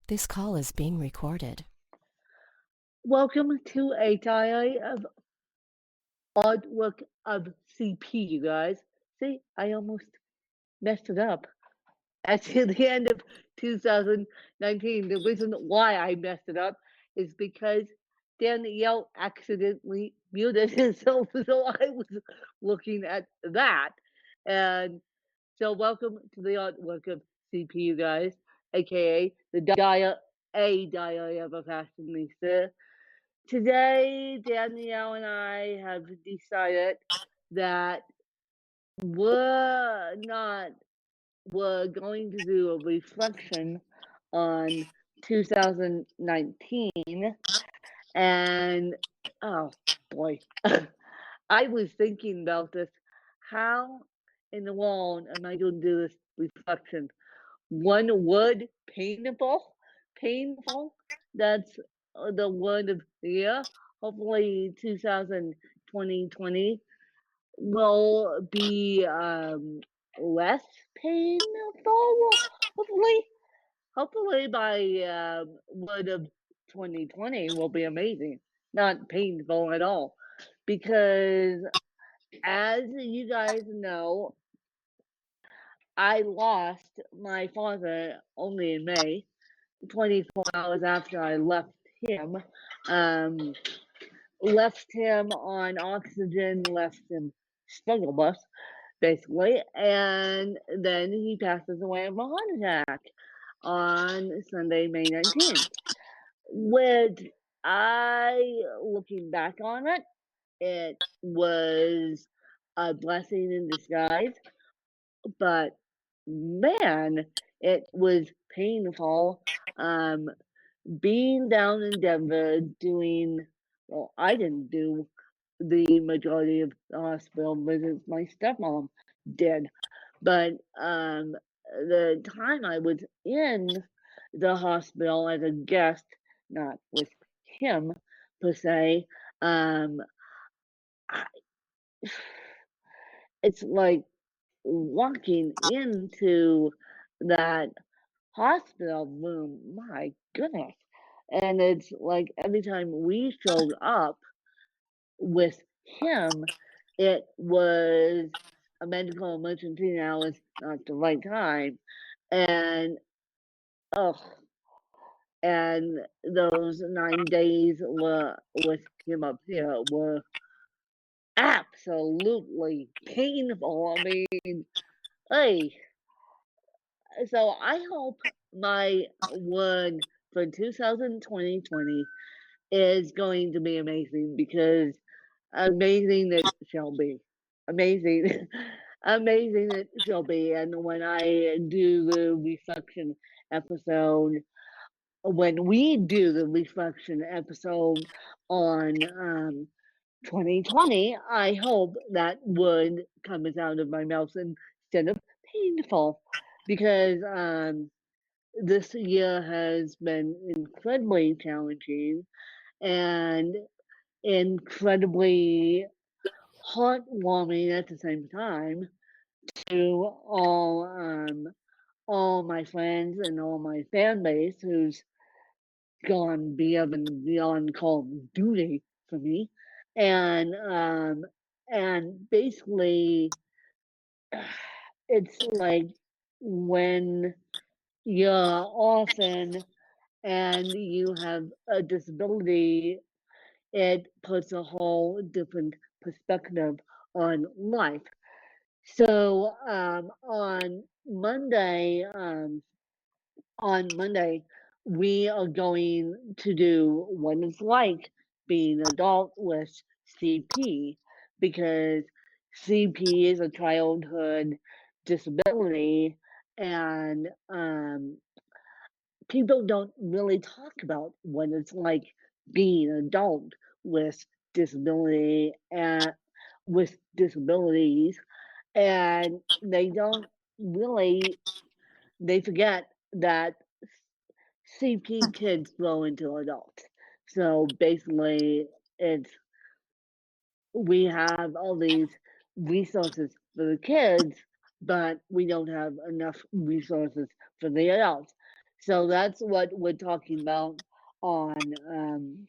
This call is being recorded. Welcome to a diary of artwork of CP, you guys. See, I almost messed it up. At the end of 2019, the reason why I messed it up is because Danielle accidentally muted himself, so I was looking at that. And so, welcome to the artwork of CP, you guys, aka the diary of a fashionista. Today, Danielle and I have decided that we're going to do a reflection on 2019. And oh boy, I was thinking about this. How in the world am I going to do this reflection? One word, painful, painful. That's the word of the year. Hopefully, 2020 will be less painful. Hopefully, hopefully by word of 2020 will be amazing, not painful at all. Because as you guys know, I lost my father only in May, 24 hours after I left him. Um, left him on oxygen, left him struggle bus, basically, and then he passes away of a heart attack on Sunday, May 19th. Which looking back on it, it was a blessing in disguise, but man, it was painful. Being down in Denver doing, well, I didn't do the majority of the hospital visits. My stepmom did, but the time I was in the hospital as a guest, not with him per se, um, I, it's like walking into that hospital room. My goodness. And it's like every time we showed up with him, it was a medical emergency. Now it's not the right time. And oh, and those 9 days were with him up here were absolutely painful. I mean, hey, so I hope my word for 2020 is going to be amazing, because amazing it shall be. Amazing. Amazing it shall be. And when I do the reflection episode, when we do the reflection episode on 2020, I hope that word comes out of my mouth instead of painful, because this year has been incredibly challenging and incredibly heartwarming at the same time to all my friends and all my fan base who's gone beyond call of duty for me, and basically it's like when you're orphan and you have a disability, it puts a whole different perspective on life. So on Monday, we are going to do what it's like being an adult with CP, because CP is a childhood disability, and people don't really talk about what it's like being an adult with disability and with disabilities, and they don't really, they forget that CP kids grow into adults. So basically, it's we have all these resources for the kids, but we don't have enough resources for the adults. So that's what we're talking about on um,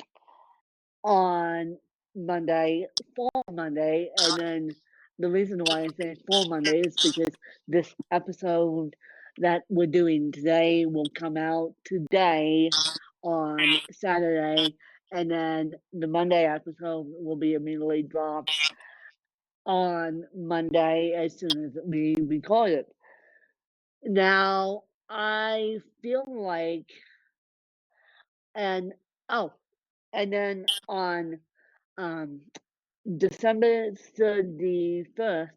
on Monday, for Monday, and then the reason why I say for Monday is because this episode that we're doing today will come out today on Saturday, and then the Monday episode will be immediately dropped on Monday as soon as we record it. Now, I feel like, and oh, and then on um, December 31st,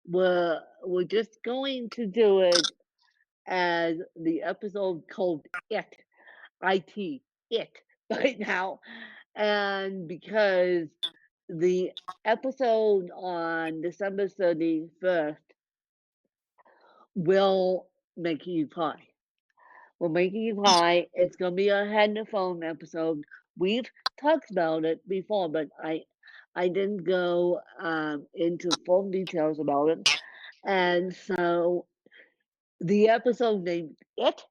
we're just going to do it as the episode called IT, it, right now. And because the episode on December 31st will make you cry. Will make you cry. It's gonna be a head and phone episode. We've talked about it before, but I didn't go into full details about it. And so the episode named It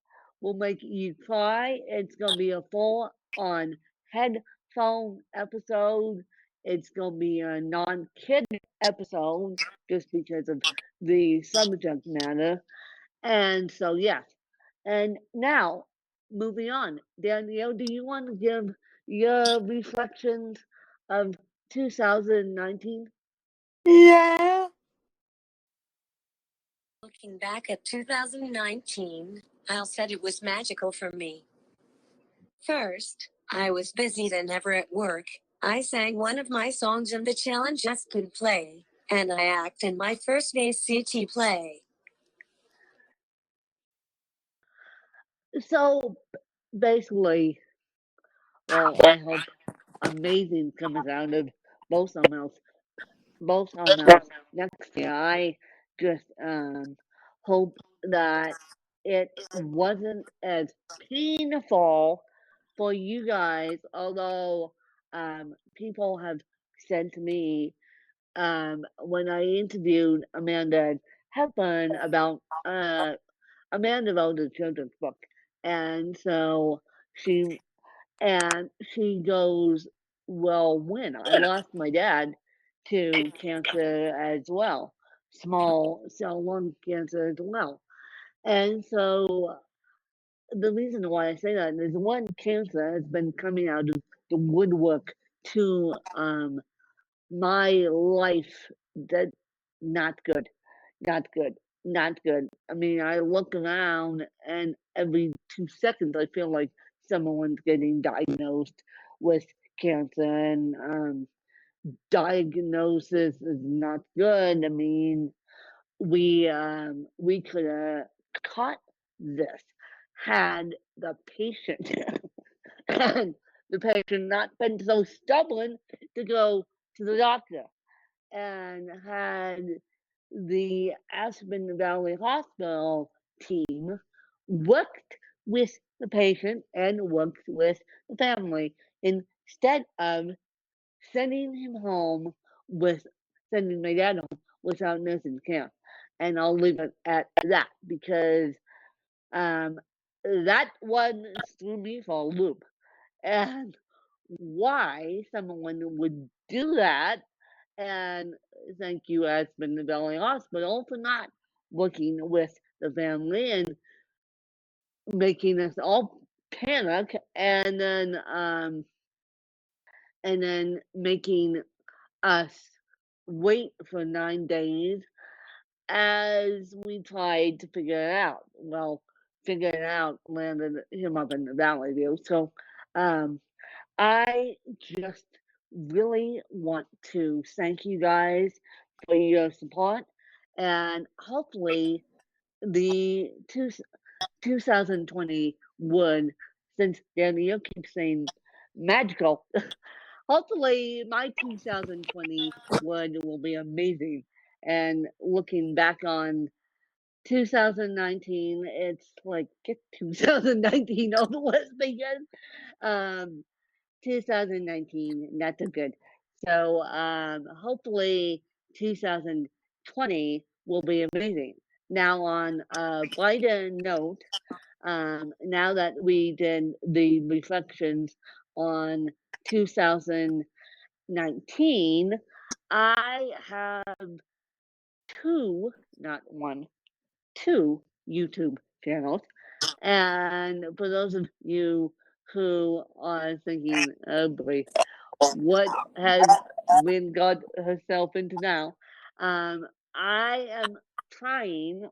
will make you cry. It's gonna be a full on headphone episode. It's gonna be a non-kid episode just because of the subject matter. And so yes. And now moving on. Danielle, do you want to give your reflections of 2019? Yeah. Looking back at 2019, I'll said it was magical for me. First, I was busy than ever at work. I sang one of my songs in the challenge just could play, and I act in my first ACT play. So basically, well, I hope amazing comes out of both emails, both emails next year. I just hope that it wasn't as painful for you guys, although people have said to me when I interviewed Amanda Hepburn about Amanda wrote a children's book, and so she she goes, well, when I lost my dad to cancer as well, small cell lung cancer as well, and so the reason why I say that is one, cancer has been coming out of the woodwork to my life. That not good, not good, not good. I mean, I look around and every 2 seconds I feel like someone's getting diagnosed with cancer, and diagnosis is not good. I mean, we could have caught this had the patient and the patient not been so stubborn to go to the doctor, and had the Aspen Valley Hospital team worked with the patient and worked with the family instead of sending him home with sending my dad home without nursing care. And I'll leave it at that because um, that one threw me for a loop. And why someone would do that, and thank you, Aspen Valley Hospital, for not working with the family and making us all panic, and then making us wait for 9 days as we tried to figure it out. Well, figure it out landed him up in the Valley View. So I just really want to thank you guys for your support, and hopefully the 2020 would, since Daniel keeps saying magical, hopefully my 2020 will be amazing. And looking back on 2019, it's like get 2019 over with because um 2019 not so good. So hopefully 2020 will be amazing. Now on a brighter note, now that we did the reflections on 2019, I have not one, two YouTube channels. And for those of you who are thinking, oh boy, what has Lynn got herself into now? I am trying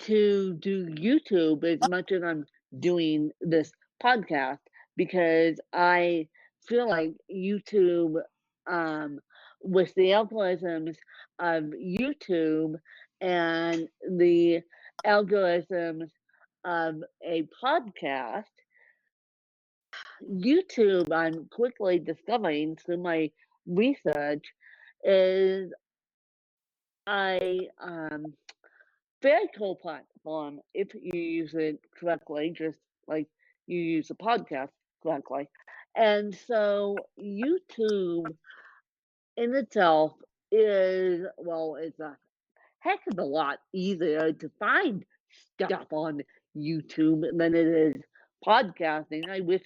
to do YouTube as much as I'm doing this podcast because I feel like YouTube, with the algorithms of YouTube and the algorithms of a podcast, YouTube, I'm quickly discovering through my research, is a very cool platform if you use it correctly, just like you use a podcast correctly. And so YouTube in itself is, well, it's a heck of a lot easier to find stuff on YouTube than it is podcasting. I wish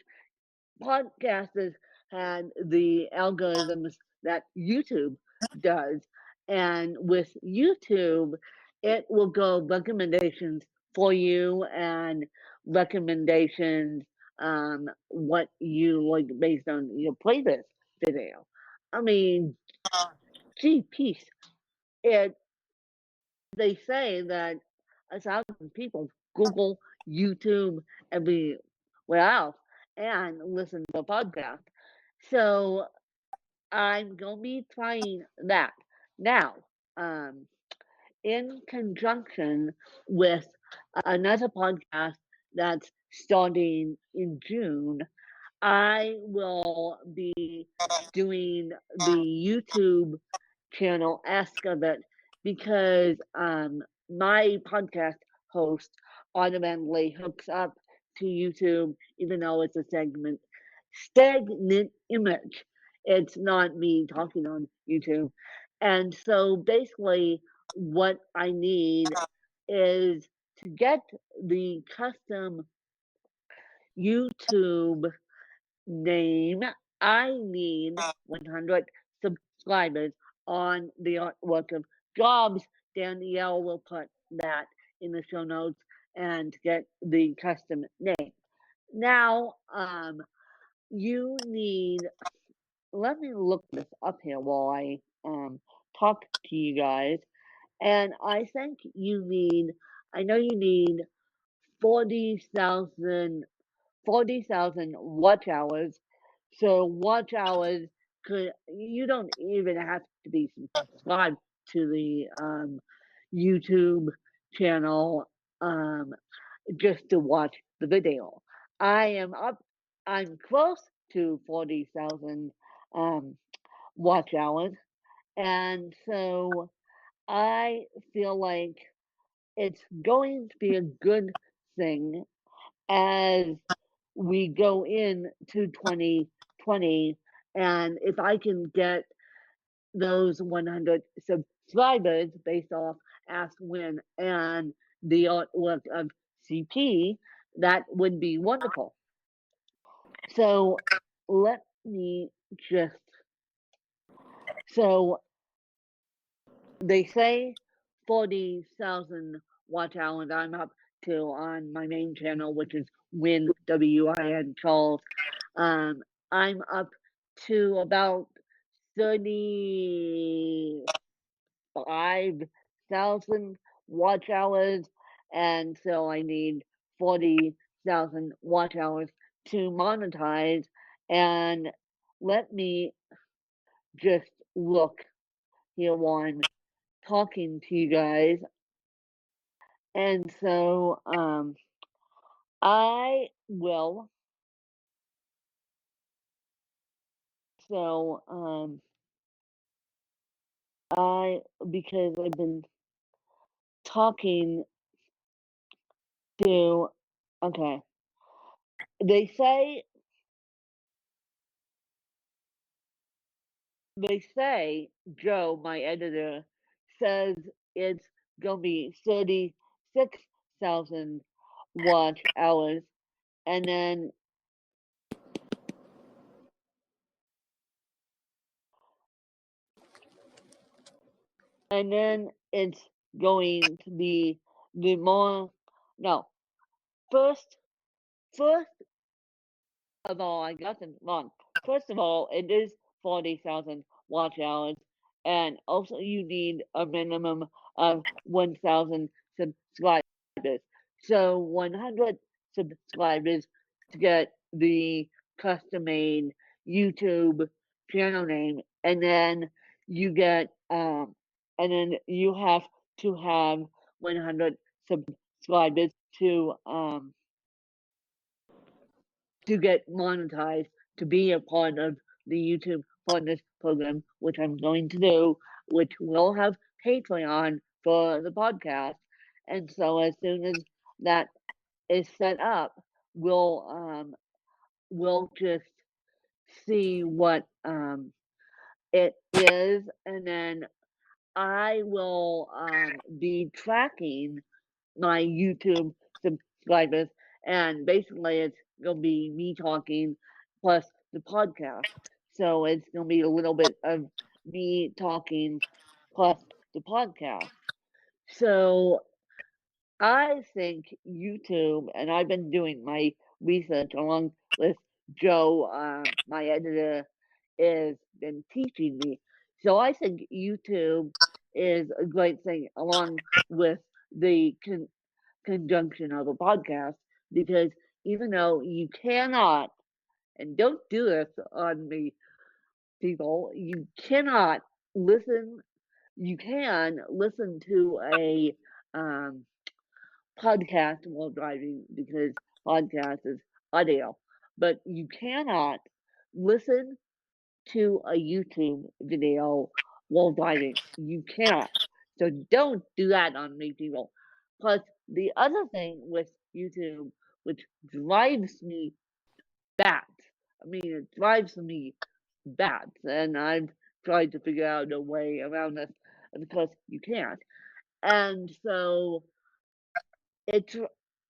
podcasters had the algorithms that YouTube does. And with YouTube, it will go recommendations for you and recommendations what you like based on your playlist video. I mean, gee, peace. It they say that 1,000 people Google, YouTube, everywhere else and listen to a podcast. So I'm gonna be trying that now, in conjunction with another podcast that's starting in June. I will be doing the YouTube channel Ask of It because my podcast host automatically hooks up to YouTube, even though it's a stagnant image. It's not me talking on YouTube. And so basically, what I need is to get the custom YouTube name. I need 100 subscribers on the Artwork of Jobs. Danielle will put that in the show notes and get the custom name. Now, you need, let me look this up here while I talk to you guys. And I think you need, I know you need 40,000 watch hours. So watch hours you don't even have to be subscribed to the YouTube channel just to watch the video. I'm close to 40,000 watch hours. And so I feel like it's going to be a good thing as we go into 2020. And if I can get those 100 subscribers based off Ask Win and the artwork of CP, that would be wonderful. So let me just, so they say 40,000 watch hours I'm up to on my main channel, which is Win, W-I-N, Charles. I'm up to about 35,000 watch hours, and so I need 40,000 watch hours to monetize. And let me just look here while I'm talking to you guys. And so I will. So because I've been talking to, okay, they say Joe, my editor, says it's gonna be 36,000 watch hours, and then it's going to be the more no first of all, I got them wrong. First of all, it is 40,000 watch hours, and also you need a minimum of 1,000 subscribers. So 100 subscribers to get the custom-made YouTube channel name, and then you get and then you have to have 100 subscribers to get monetized to be a part of the YouTube Partners program, which I'm going to do, which will have Patreon for the podcast. And so as soon as that is set up, we'll just see what it is, and then I will be tracking my YouTube subscribers, and basically it's gonna be me talking plus the podcast. So it's gonna be a little bit of me talking plus the podcast. So I think YouTube, and I've been doing my research along with Joe, my editor, has been teaching me. So I think YouTube is a great thing along with the conjunction of a podcast, because even though you cannot, and don't do this on me, people, you cannot listen, you can listen to a podcast while driving because podcast is audio, but you cannot listen to a YouTube video while driving. You cannot. So don't do that on me, people. Plus, the other thing with YouTube, which drives me bats, I mean, it drives me bats, and I've tried to figure out a way around this because you can't. And so it's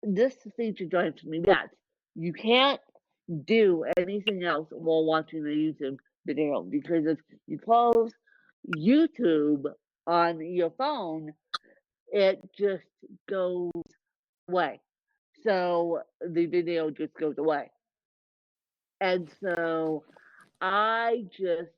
this feature drives me nuts. You can't do anything else while watching a YouTube video, because if you close YouTube on your phone, it just goes away. So the video just goes away. And so I just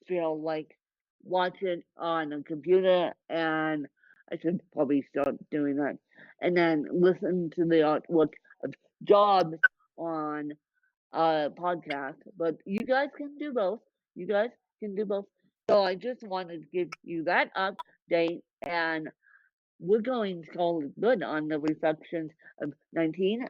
feel like watching on a computer, and I should probably start doing that. And then listen to the artwork of jobs on a podcast. But you guys can do both. You guys can do both. So I just wanted to give you that update, and we're going to call it good on the reflections of 19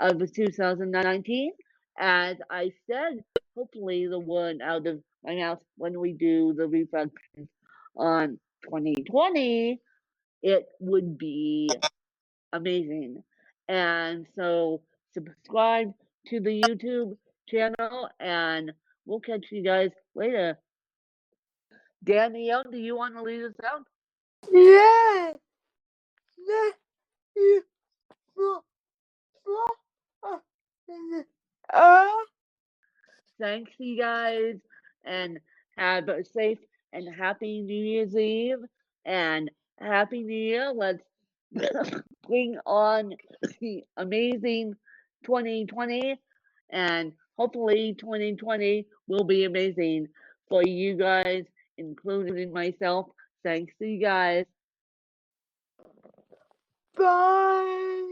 of 2019. As I said, hopefully the word out of my mouth when we do the reflections on 2020, it would be amazing. And so subscribe to the YouTube channel, and we'll catch you guys later. Danielle, do you want to lead us out? Yeah. Thanks, you guys, and have a safe and happy New Year's Eve, and happy New Year. Let's bring on the amazing 2020, and hopefully 2020 will be amazing for you guys, including myself. Thanks to you guys. Bye.